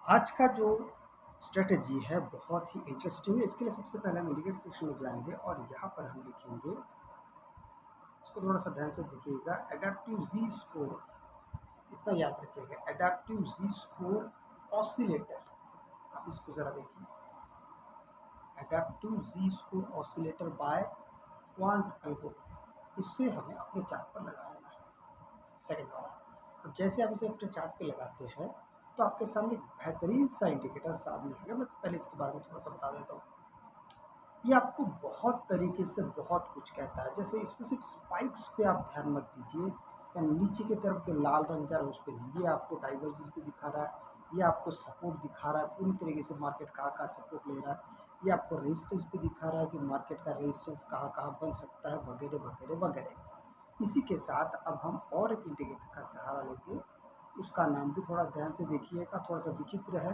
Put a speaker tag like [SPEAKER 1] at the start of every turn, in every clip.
[SPEAKER 1] आज का जो स्ट्रेटजी है बहुत ही इंटरेस्टिंग है। इसके लिए सबसे पहले हम इंडिकेटर सेक्शन में जाएंगे और यहाँ पर हम लिखेंगे, इसको थोड़ा सा ध्यान से देखिएगा, एडेप्टिव जी स्कोर। इतना याद रखिएगा, एडेप्टिव जी स्कोर ऑसिलेटर। आप इसको ज़रा देखिए, adaptive Z score oscillator by Quant Algo. इससे हमें अपने चार्ट पर लगा लेना है, सेकंड वाला। अब जैसे आप इसे अपने चार्ट पे लगाते हैं तो आपके सामने एक बेहतरीन सा इंडिकेटर सामने है। मैं पहले इसके बारे में थोड़ा सा बता देता हूँ। ये आपको बहुत तरीके से बहुत कुछ कहता है। जैसे इसमें सिर्फ स्पाइक्स पे आप ध्यान मत दीजिए, या नीचे की तरफ जो लाल रंग जा रहा है उस पर नहीं। ये आपको डाइवर्जेंस भी दिखा रहा है, ये आपको सपोर्ट दिखा रहा है, पूरी तरीके से मार्केट कहाँ सपोर्ट ले रहा है। ये आपको रेजिस्टेंस भी दिखा रहा है कि मार्केट का रेजिस्टेंस कहाँ बन सकता है, वगैरह वगैरह वगैरह। इसी के साथ अब हम और एक इंडिकेटर का सहारा लेके, उसका नाम भी थोड़ा ध्यान से देखिएगा, थोड़ा सा विचित्र है,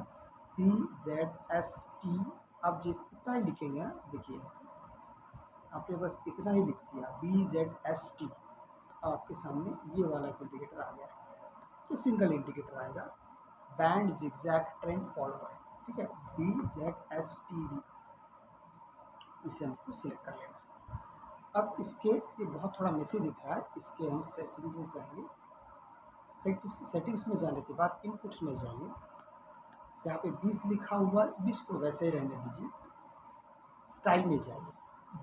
[SPEAKER 1] BZST। आप जिस इतना ही लिखेंगे ना, देखिए आपने बस इतना ही लिख दिया BZST, आपके सामने ये वाला एक इंडिकेटर आ गया है। ये सिंगल इंडिकेटर आएगा, बैंड जिगजैग ट्रेंड फॉलोअर। ठीक है, BZSTV, इसे हमको सिलेक्ट कर लेना है। अब इसके ये बहुत थोड़ा मैसेज दिख रहा है, इसके हम सेटिंग्स में जाएंगे। सेटिंग्स में जाने के बाद इनपुट्स में जाइए, यहाँ पे 20 लिखा हुआ है, 20 को वैसे ही रहने दीजिए। स्टाइल में जाइए,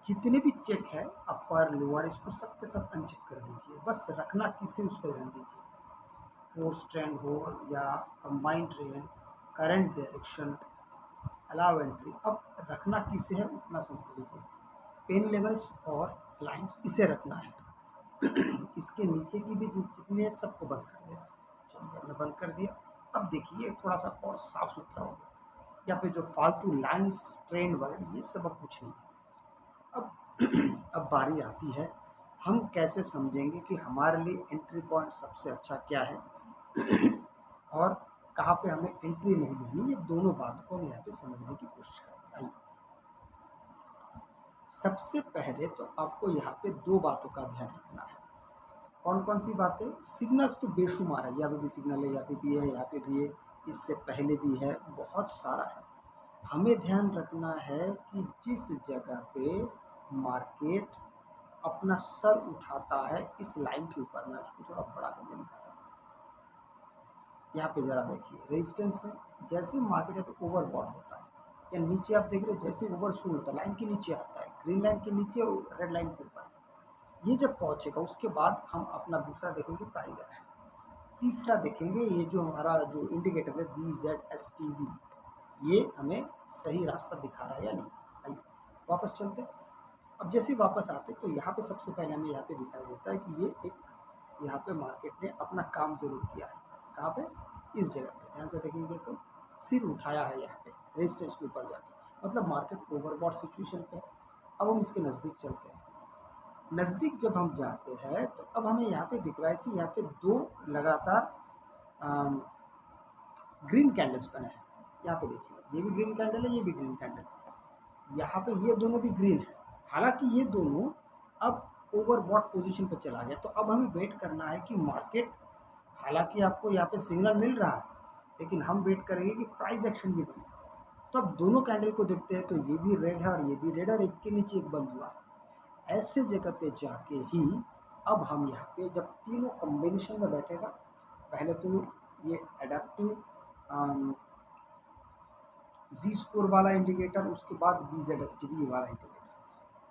[SPEAKER 1] जितने भी चेक है अपर लोअर, इसको सब के सब अनचेक कर दीजिए। बस रखना किसे, उस पर ध्यान दीजिए। फोर्स ट्रेंड हो या combined trend, current direction, allow entry, अब रखना किसे है उतना समझ लीजिए। पेन लेवल्स और लाइंस इसे रखना है। इसके नीचे की भी जितने सबको बंद कर देना। चलिए हमने बंद कर दिया। अब देखिए थोड़ा सा और साफ सुथरा हो गया। या फिर जो फालतू लाइंस ट्रेंड वगैरह ये सब अब कुछ नहीं है। अब अब बारी आती है, हम कैसे समझेंगे कि हमारे लिए एंट्री पॉइंट सबसे अच्छा क्या है और कहाँ पे हमें एंट्री नहीं लेनी। ये दोनों बातों को हम यहाँ पे समझने की कोशिश करेंगे। आइए, सबसे पहले तो आपको यहाँ पे दो बातों का ध्यान रखना है। कौन कौन सी बातें? सिग्नल्स तो बेशुमार है, यहाँ पे भी सिग्नल है, यहाँ पे भी है, यहाँ पे भी है, इससे पहले भी है, बहुत सारा है। हमें ध्यान रखना है कि जिस जगह पे मार्केट अपना सर उठाता है इस लाइन के ऊपर, मैं उसको थोड़ा बड़ा करके दिखाता हूँ। यहाँ पे जरा देखिए, रेजिस्टेंस है। जैसे मार्केट यहाँ पे ओवरबॉट होता है या नीचे आप देख रहे हैं, जैसे ओवरशूट होता है लाइन के नीचे आता है, ग्रीन लाइन के नीचे और रेड लाइन के ऊपर, ये जब पहुंचेगा उसके बाद हम अपना दूसरा देखेंगे प्राइस एक्शन। तीसरा देखेंगे ये जो हमारा जो इंडिकेटर है BZSTV, ये हमें सही रास्ता दिखा रहा है या नहीं। आइए वापस चलते हैं। अब जैसे वापस आते तो यहाँ पे सबसे पहले हमें यहाँ पे दिखाई देता है कि ये एक, यहाँ पे मार्केट ने अपना काम जरूर किया है। कहाँ पे? इस जगह पे ध्यान से देखेंगे तो सिर उठाया है यहाँ पे रेजिस्टेंस के ऊपर जाके, मतलब मार्केट ओवरबॉट सिचुएशन पे है। अब हम इसके नज़दीक चलते हैं। नज़दीक जब हम जाते हैं तो अब हमें यहाँ पे दिख रहा है कि यहाँ पे दो लगातार ग्रीन कैंडल्स बने हैं। यहाँ पे देखिए, ये भी ग्रीन कैंडल है, ये भी ग्रीन कैंडल है, यहाँ पे ये दोनों भी ग्रीन है। हालांकि ये दोनों अब ओवरबॉट पोजीशन पे चला गया, तो अब हमें वेट करना है कि मार्केट, हालांकि आपको यहाँ पे सिग्नल मिल रहा है, लेकिन हम वेट करेंगे कि प्राइस एक्शन भी बने। तो अब दोनों कैंडल को देखते हैं तो ये भी रेड है और ये भी रेड है और एक के नीचे एक बंद हुआ है। ऐसे जगह पे जाके ही अब हम यहाँ पे जब तीनों कॉम्बिनेशन में बैठेगा, पहले तो ये एडेप्टिव जी स्कोर वाला इंडिकेटर, उसके बाद BZSTV वाला इंडिकेटर,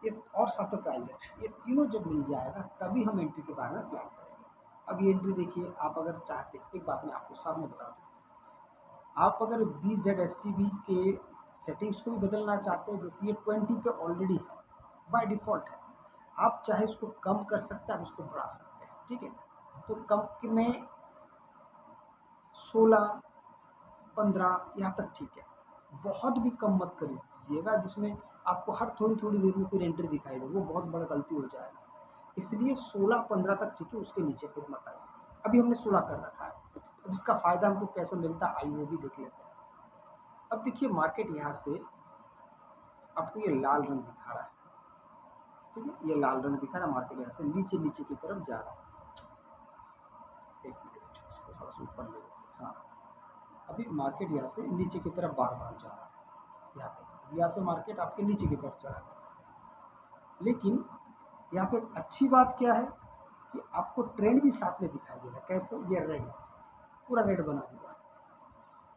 [SPEAKER 1] ये और साथ में प्राइस एक्शन, ये तीनों जब मिल जाएगा तभी हम एंट्री के बारे में प्लान करेंगे। अब ये एंट्री देखिए, आप अगर चाहते, एक बात मैं आपको सामने बता दूँ, आप अगर BZSTV के सेटिंग्स को भी बदलना चाहते हैं, जैसे ये 20 पे ऑलरेडी है, बाय डिफ़ॉल्ट है, आप चाहे इसको कम कर सकते हैं, आप इसको बढ़ा सकते हैं। ठीक है, तो कम में 16, 15 यहाँ तक ठीक है। बहुत भी कम मत कर दीजिएगा जिसमें आपको हर थोड़ी थोड़ी देर में फिर एंट्री दिखाई दे, वो बहुत बड़ा गलती हो जाएगा। इसलिए 16-15 तक ठीक है, उसके नीचे फिर मत आइए। अभी हमने 16 कर रखा है। अब इसका फ़ायदा हमको कैसे मिलता है आइए वो भी देख लेते हैं। अब देखिए मार्केट यहाँ से आपको ये लाल रंग दिखा रहा है। ठीक है, ये लाल रंग दिखा रहा है, मार्केट यहाँ से नीचे नीचे की तरफ जा रहा है। एक मिनट, इसको थोड़ा सा ऊपर ले लेते हैं। हाँ, अभी मार्केट यहाँ से नीचे की तरफ बार बार जा रहा है, यहाँ पे यहाँ से मार्केट आपके नीचे की तरफ चला जाए। लेकिन यहाँ पे एक अच्छी बात क्या है कि आपको ट्रेंड भी साथ में दिखाई दे रहा है। कैसे? ये रेड है, पूरा रेड बना हुआ है।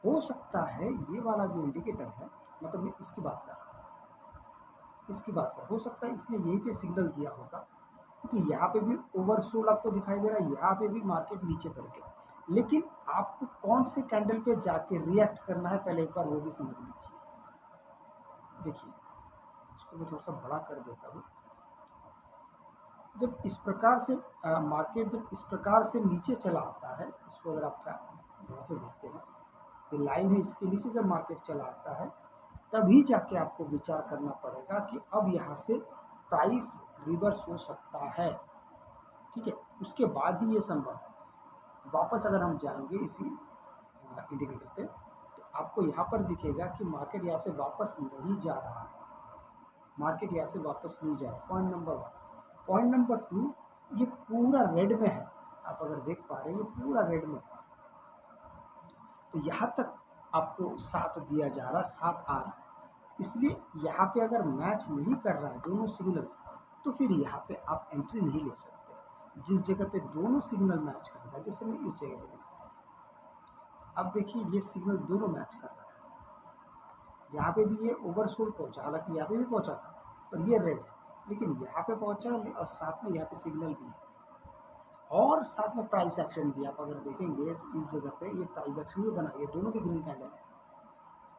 [SPEAKER 1] हो सकता है ये वाला जो इंडिकेटर है, मतलब मैं इसकी बात कर रहा हूँ, इसकी बात कर, हो सकता है इसने यहीं पे सिग्नल दिया होगा, क्योंकि यहाँ पे भी ओवरसोल्ड आपको दिखाई दे रहा है, यहाँ पे भी मार्केट नीचे करके। लेकिन आपको कौन से कैंडल पे जाके रिएक्ट करना है पहले एक बार वो भी समझ लीजिए। देखिए, इसको मैं थोड़ा सा बड़ा कर देता हूँ। जब इस प्रकार से मार्केट जब इस प्रकार से नीचे चला आता है, इसको अगर आप ध्यान से देखते हैं, ये लाइन है, इसके नीचे जब मार्केट चला आता है तभी जाके आपको विचार करना पड़ेगा कि अब यहाँ से प्राइस रिवर्स हो सकता है। ठीक है, उसके बाद ही ये संभव है। वापस अगर हम जाएंगे इसी इंडिकेटर पे, तो आपको यहाँ पर दिखेगा कि मार्केट यहाँ से वापस नहीं जा रहा है, मार्केट यहाँ से वापस नहीं जा रहा। Point number 1। पॉइंट नंबर 2, ये पूरा रेड में है, आप अगर देख पा रहे हैं ये पूरा रेड में है। तो यहाँ तक आपको साथ दिया जा रहा, साथ आ रहा है। इसलिए यहाँ पे अगर मैच नहीं कर रहा है दोनों सिग्नल, तो फिर यहाँ पे आप एंट्री नहीं ले सकते। जिस जगह पे दोनों सिग्नल मैच कर रहा है, जैसे मैं इस जगह पे दिखाता हूँ, अब देखिए ये सिग्नल दोनों मैच कर रहा है। यहाँ पे भी ये ओवरसोल्ड पहुंचा, हालांकि यहाँ पे भी पहुंचा था, पर ये रेड है, लेकिन यहाँ पे पहुंचा और साथ में यहाँ पे सिग्नल भी है और साथ में प्राइस एक्शन भी। आप अगर देखेंगे तो इस जगह पे ये प्राइस एक्शन भी बना, ये दोनों की ग्रीन कैंडल है।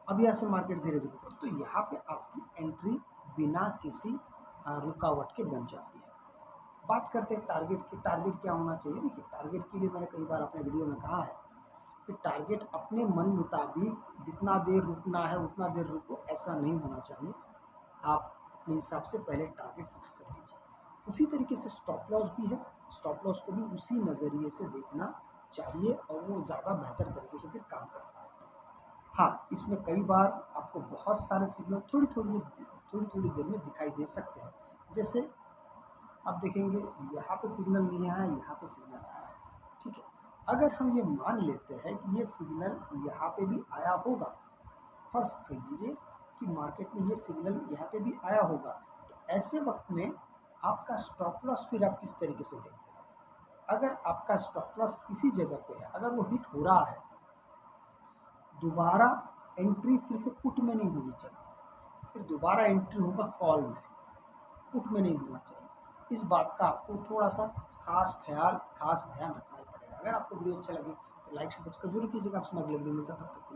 [SPEAKER 1] अब यहाँ से मार्केट धीरे धीरे ऊपर, तो यहाँ पे आपकी एंट्री बिना किसी रुकावट के बन जाती है। बात करते हैं टारगेट की। टारगेट क्या होना चाहिए? देखिए, टारगेट के लिए मैंने कई बार अपने वीडियो में कहा है कि टारगेट अपने मन मुताबिक जितना देर रुकना है उतना देर रुको, ऐसा नहीं होना चाहिए। आप अपने हिसाब से पहले टारगेट फिक्स कर लीजिए। उसी तरीके से स्टॉप लॉस भी है, स्टॉप लॉस को भी उसी नज़रिए से देखना चाहिए और वो ज़्यादा बेहतर तरीके से फिर काम करता है। हाँ, इसमें कई बार आपको बहुत सारे सिग्नल थोड़ी थोड़ी देर में दिखाई दे सकते हैं। जैसे आप देखेंगे यहाँ पे सिग्नल नहीं आया, यहाँ पे सिग्नल आया है। ठीक है, अगर हम ये मान लेते हैं कि ये सिग्नल यहाँ पे भी आया होगा, फर्ज कर लीजिए कि मार्केट में ये सिग्नल यहाँ पे भी आया होगा, तो ऐसे वक्त में आपका स्टॉप लॉस फिर आप किस तरीके से देखते हैं? अगर आपका स्टॉप लॉस इसी जगह पे है, अगर वो हिट हो रहा है, दोबारा एंट्री फिर से पुट में नहीं होनी चाहिए, फिर दोबारा एंट्री होगा कॉल में, पुट में नहीं होना चाहिए। इस बात का आपको थोड़ा सा खास ध्यान रखना ही पड़ेगा। अगर आपको वीडियो अच्छा लगे तो लाइक से सब्सक्राइब जरूर कीजिएगा। आपसे मैं अगले वीडियो में मिलता हूं, तब तक के लिए।